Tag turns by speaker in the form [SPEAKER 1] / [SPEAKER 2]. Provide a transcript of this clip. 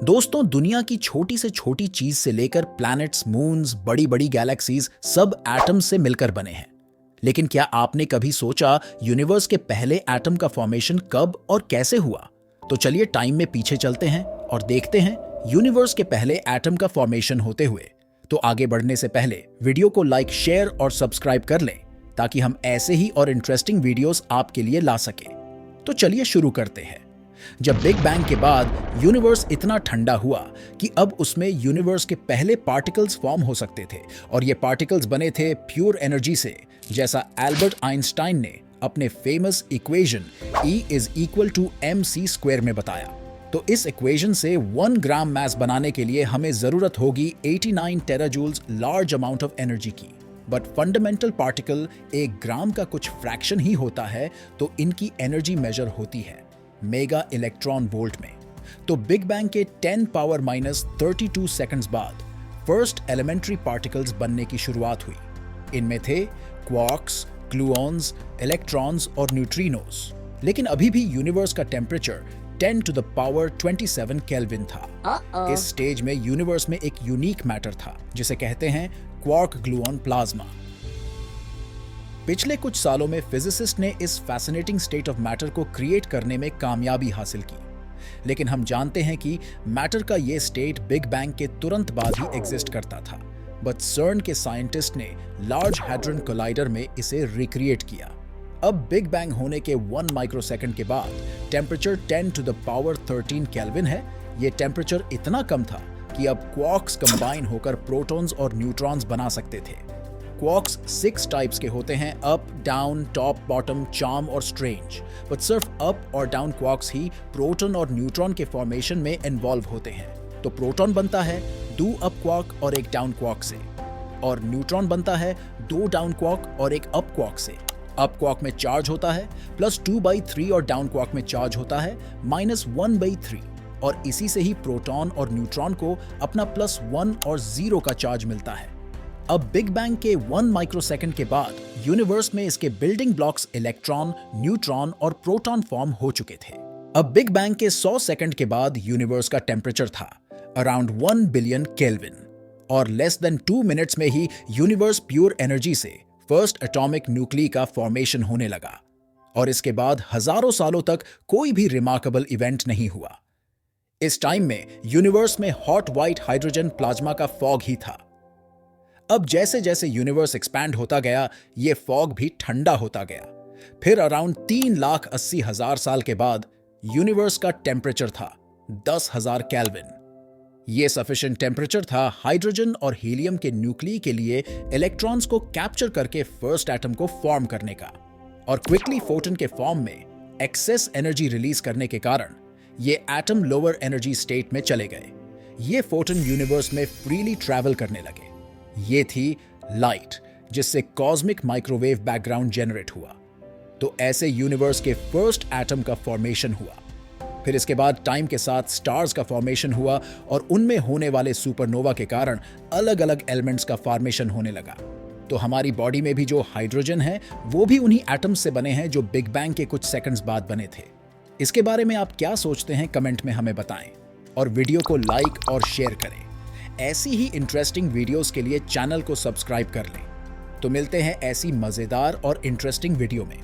[SPEAKER 1] दोस्तों, दुनिया की छोटी से छोटी चीज से लेकर प्लैनेट्स, मून्स, बड़ी बड़ी गैलेक्सीज सब एटम से मिलकर बने हैं। लेकिन क्या आपने कभी सोचा यूनिवर्स के पहले एटम का फॉर्मेशन कब और कैसे हुआ? तो चलिए टाइम में पीछे चलते हैं और देखते हैं यूनिवर्स के पहले एटम का फॉर्मेशन होते हुए। तो आगे बढ़ने से पहले वीडियो को लाइक, शेयर और सब्सक्राइब कर लें ताकि हम ऐसे ही और इंटरेस्टिंग वीडियोस आपके लिए ला सके। तो चलिए शुरू करते हैं। जब बिग बैंग के बाद यूनिवर्स इतना ठंडा हुआ कि अब उसमें यूनिवर्स के पहले पार्टिकल्स फॉर्म हो सकते थे, और ये पार्टिकल्स बने थे प्योर एनर्जी से, जैसा एल्बर्ट आइंस्टाइन ने अपने फेमस इक्वेशन E=mc² में बताया। तो इस इक्वेशन से 1 ग्राम मास बनाने के लिए हमें जरूरत होगी 89 टेराजूल्स लार्ज अमाउंट ऑफ एनर्जी की। बट फंडामेंटल पार्टिकल 1 ग्राम का कुछ फ्रैक्शन ही होता है, तो इनकी एनर्जी मेजर होती है मेगा इलेक्ट्रॉन वोल्ट में। तो बिग बैंग के 10⁻32 सेकंड्स बाद फर्स्ट एलिमेंट्री पार्टिकल्स बनने की शुरुआत हुई। इनमें थे क्वार्क्स, ग्लूऑन्स, इलेक्ट्रॉन्स और न्यूट्रिनोस। लेकिन अभी भी यूनिवर्स का टेम्परेचर 10⁻27 केल्विन था। इस स्टेज में यूनिवर्स में एक यूनिक मैटर था जिसे कहते हैं क्वार्क ग्लूऑन प्लाज्मा। पिछले कुछ सालों में फिजिसिस्ट ने इस फैसिनेटिंग स्टेट ऑफ मैटर को क्रिएट करने में कामयाबी हासिल की। लेकिन हम जानते हैं कि मैटर का ये स्टेट बिग बैंग के तुरंत बाद ही एग्जिस्ट करता था। बट सर्न के साइंटिस्ट ने लार्ज हैड्रन कोलाइडर में इसे रिक्रिएट किया। अब बिग बैंग होने के 1 माइक्रोसेकंड के बाद टेम्परेचर 10⁻13 केल्विन है। ये टेम्परेचर इतना कम था कि अब क्वार्क्स कंबाइन होकर प्रोटॉन्स और न्यूट्रॉन्स बना सकते थे। क्वार्क्स 6 टाइप्स के होते हैं: up, down, top, bottom, charm और स्ट्रेंज। बट सिर्फ अप और डाउन क्वार्क्स ही प्रोटॉन और न्यूट्रॉन के फॉर्मेशन में इन्वॉल्व होते हैं। तो प्रोटॉन बनता है 2 अप क्वार्क और 1 डाउन क्वार्क से, और न्यूट्रॉन बनता है 2 डाउन क्वार्क और 1 अप क्वार्क से। अप क्वार्क में चार्ज होता है +2/3 और डाउन क्वार्क में चार्ज होता है -1/3, और इसी से ही प्रोटॉन और न्यूट्रॉन को अपना +1 और 0 का चार्ज मिलता है। अब बिग बैंग के 1 माइक्रोसेकंड के बाद यूनिवर्स में इसके बिल्डिंग ब्लॉक्स इलेक्ट्रॉन, न्यूट्रॉन और प्रोटॉन फॉर्म हो चुके थे। अब बिग बैंग के 100 सेकंड के बाद यूनिवर्स का टेम्परेचर था अराउंड 1 बिलियन केल्विन, और लेस देन 2 मिनट्स में ही यूनिवर्स प्योर एनर्जी से फर्स्ट एटॉमिक न्यूक्ली का फॉर्मेशन होने लगा। और इसके बाद हजारों सालों तक कोई भी रिमार्केबल इवेंट नहीं हुआ। इस टाइम में यूनिवर्स में हॉट व्हाइट हाइड्रोजन प्लाज्मा का फॉग ही था। अब जैसे जैसे यूनिवर्स एक्सपैंड होता गया, ये फॉग भी ठंडा होता गया। फिर अराउंड 3,80,000 साल के बाद यूनिवर्स का टेम्परेचर था 10,000 केल्विन। ये सफिशिएंट टेम्परेचर था हाइड्रोजन और हीलियम के न्यूक्ली के लिए इलेक्ट्रॉन्स को कैप्चर करके फर्स्ट एटम को फॉर्म करने का। और क्विकली फोटन के फॉर्म में एक्सेस एनर्जी रिलीज करने के कारण ये एटम लोअर एनर्जी स्टेट में चले गए। ये फोटन यूनिवर्स में फ्रीली ट्रैवल करने लगे। ये थी लाइट, जिससे कॉस्मिक माइक्रोवेव बैकग्राउंड जनरेट हुआ। तो ऐसे यूनिवर्स के फर्स्ट एटम का फॉर्मेशन हुआ। फिर इसके बाद टाइम के साथ स्टार्स का फॉर्मेशन हुआ, और उनमें होने वाले सुपरनोवा के कारण अलग अलग एलिमेंट्स का फॉर्मेशन होने लगा। तो हमारी बॉडी में भी जो हाइड्रोजन है, वो भी उन्हीं एटम्स से बने हैं जो बिग बैंग के कुछ सेकंड्स बाद बने थे। इसके बारे में आप क्या सोचते हैं, कमेंट में हमें बताएं, और वीडियो को लाइक और शेयर करें। ऐसी ही इंटरेस्टिंग वीडियोस के लिए चैनल को सब्सक्राइब कर लें। तो मिलते हैं ऐसी मजेदार और इंटरेस्टिंग वीडियो में।